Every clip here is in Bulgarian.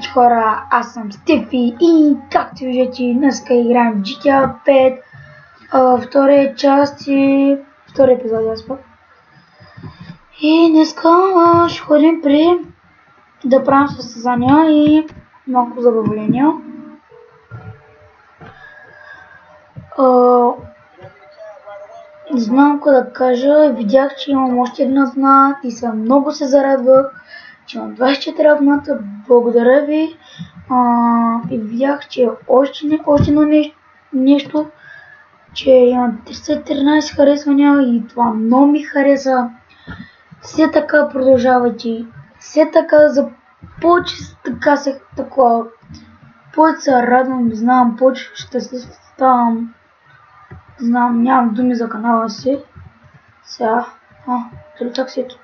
Значи хора, аз съм Стефи и както виждате, днеска играем GTA 5, втория част и втория епизод аз пък. И днеска ще ходим при да правим състезания и малко забавления. Не знам какво да кажа, видях, че имам още една абонат и много се зарадвах, че имам 24 абоната, благодаря ви. И видях, че още едно нещо, че имам 313 харесвания и това много ми хареса. Все така продължавайте, все така за повече така се такова, повече се радвам, не знам, повече щастлив ставам. Знам, нямам думи за канала си. Сега, дали таксито?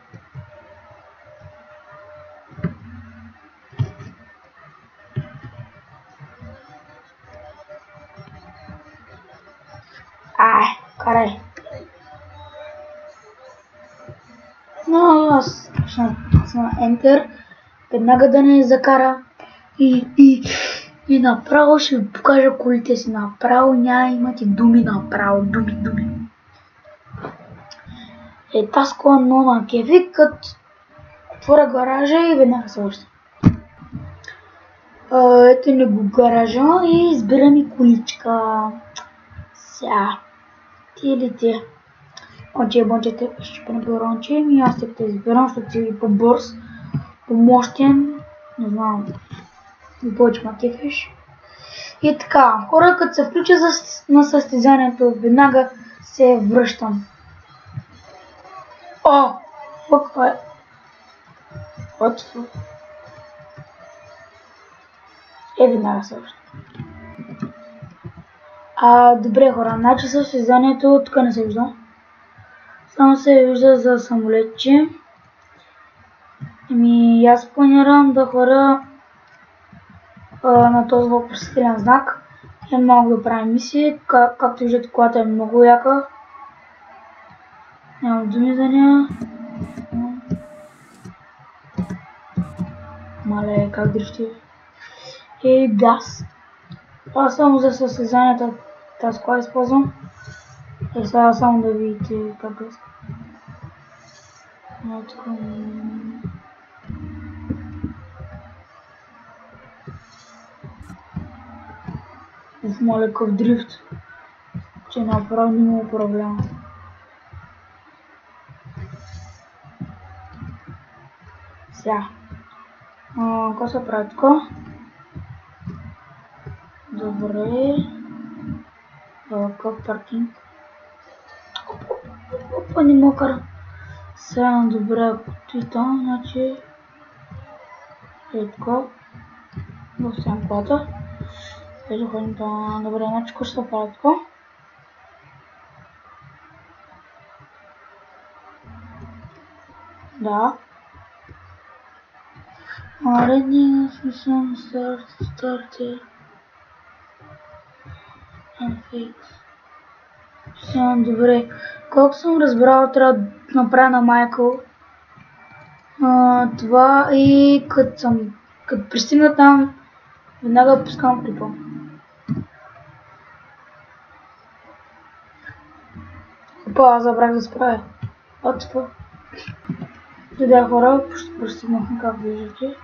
Карай. Но аз ще на Enter, веднага да не закара и направо ще ви покажа колите си. Направо няма имате думи, направо думи. Тази кола много на кефи, като отворя гаража и веднага се връщам. Ето ни го гаража и избирам и количка. Сега, ти или ти? Бонче, ще пренебил ронче и аз те избирам, защото си по-бърз, по-мощен, не знам, и повече ма кефиш. И така, хора, като се включа на състезанието, веднага се връщам. Какво е? Веднага се връщам. Добре хора, значи състезанието тук не се вижда. Само се вижда за самолетче. Аз планирам да ходя на този въпросителен знак. И много да правим мисии. Както виждате, колата е много яка. Нямам думи за нея. Мале, как дрифти. И газ. Това само за състезанията тази кола използвам. И сега само да видите как е. Мале, какъв дрифт. Че направо не му управлявам. Сега. Какво се прави така? Добре. Какъв паркинг? Опа, не мога кара. Сега добре, и там, значи... така. Въвсям колата. Ето ходим там. Добре, значи какво ще се прави така? Да. Ready, system, starter. And fix. Сега, добре. Колко съм разбрал, трябва да направя на Майкъл. Това и като пристигна там, веднага пускам клипа. Опа, забрах да справя. Това. Да, хора, пристигнахме, как виждате.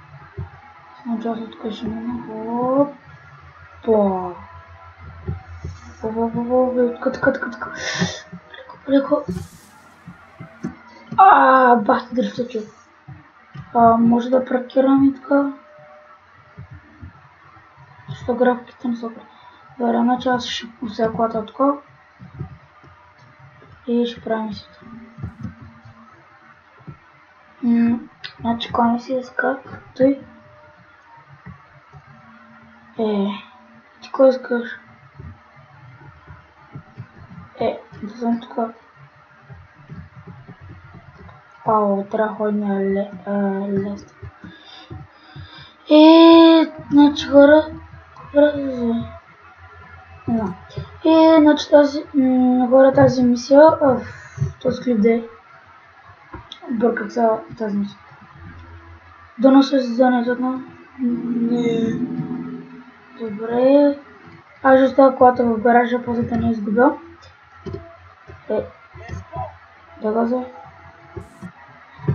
Начало от тук ще мина. Опа. Така. Леко. Бахте дрифта, човек. Може да паркирам и така. Защо графиките не са добре. Добре, значи аз ще взема колата така. И ще правим мисията. Значи коня си иска, той. Ти кой искаш? Да съм тук. Трябва да ходим лесно. Значи хора, значи тази мисия, този клип да е. Бърках се тази мисия. Дано се състезанието. Не. Добре. Аз ще оставя колата в гаража, после да не изгубя. Да газа.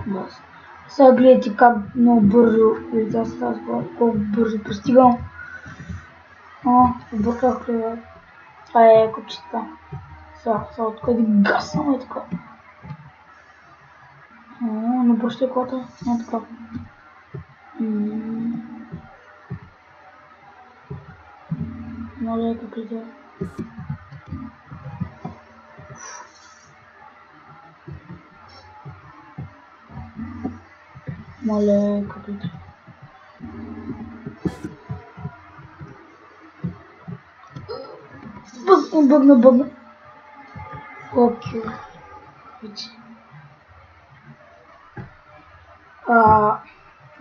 Бас. Сега гледайте как много бързо летя с тази кола, колко бързо постигам. Бърках ли? Това е копчета. Сега откъде гасвам и така. Не бърщай колата, не така. Моля, как летя. Моля, как летя. Бъгна. Окей.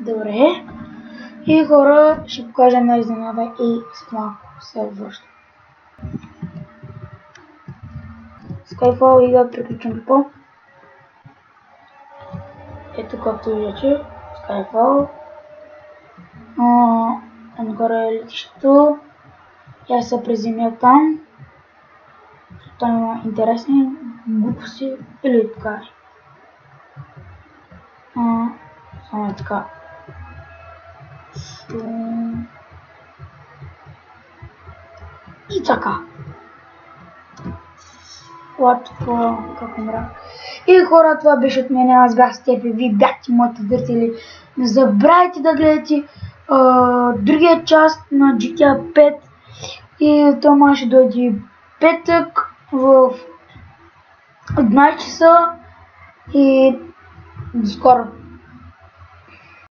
Добре. И хора, ще покажа една изненада и след малко се връщам. Skyfall и да приключим по. Ето както виждате, Skyfall. Нагоре е летището. Я се приземя там. Там има интересни глупости или така. Само е така. И така. Как умра. И хора, това беше от мен. Аз бях Стефи, вие бяхте моите зрители. Не забравяйте да гледате другия част на GTA 5. И това ще дойде петък в 11 часа. И до скоро.